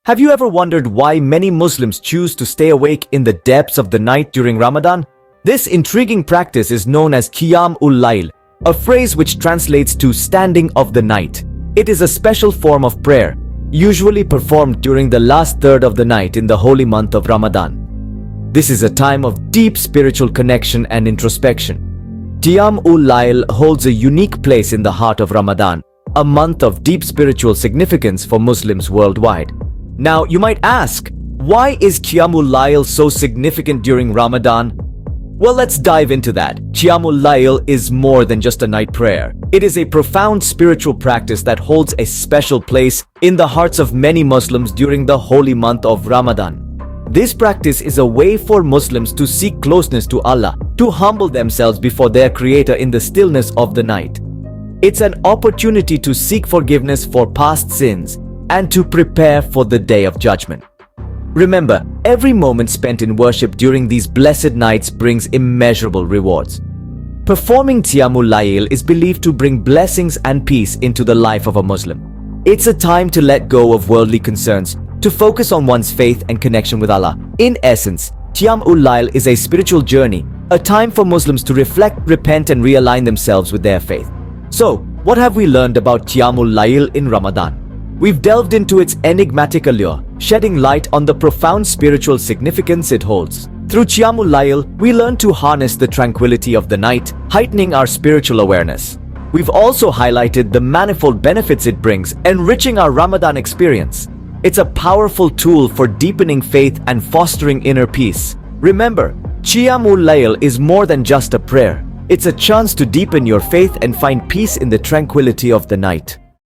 Have you ever wondered why many Muslims choose to stay awake in the depths of the night during Ramadan? This intriguing practice is known as Qiyam Lail, a phrase which translates to standing of the night. It is a special form of prayer, usually performed during the last third of the night in the holy month of Ramadan. This is a time of deep spiritual connection and introspection. Qiyam Lail holds a unique place in the heart of Ramadan, a month of deep spiritual significance for Muslims worldwide. Now, you might ask, why is Qiyam Lail so significant during Ramadan? Well, let's dive into that. Qiyam Lail is more than just a night prayer. It is a profound spiritual practice that holds a special place in the hearts of many Muslims during the holy month of Ramadan. This practice is a way for Muslims to seek closeness to Allah, to humble themselves before their Creator in the stillness of the night. It's an opportunity to seek forgiveness for past sins and to prepare for the Day of Judgment. Remember, every moment spent in worship during these blessed nights brings immeasurable rewards. Performing Qiyam Lail is believed to bring blessings and peace into the life of a Muslim. It's a time to let go of worldly concerns, to focus on one's faith and connection with Allah. In essence, Qiyam Lail is a spiritual journey, a time for Muslims to reflect, repent, and realign themselves with their faith. So, what have we learned about Qiyam Lail in Ramadan? We've delved into its enigmatic allure, shedding light on the profound spiritual significance it holds. Through Qiyam Lail, we learn to harness the tranquility of the night, heightening our spiritual awareness. We've also highlighted the manifold benefits it brings, enriching our Ramadan experience. It's a powerful tool for deepening faith and fostering inner peace. Remember, Qiyam Lail is more than just a prayer. It's a chance to deepen your faith and find peace in the tranquility of the night.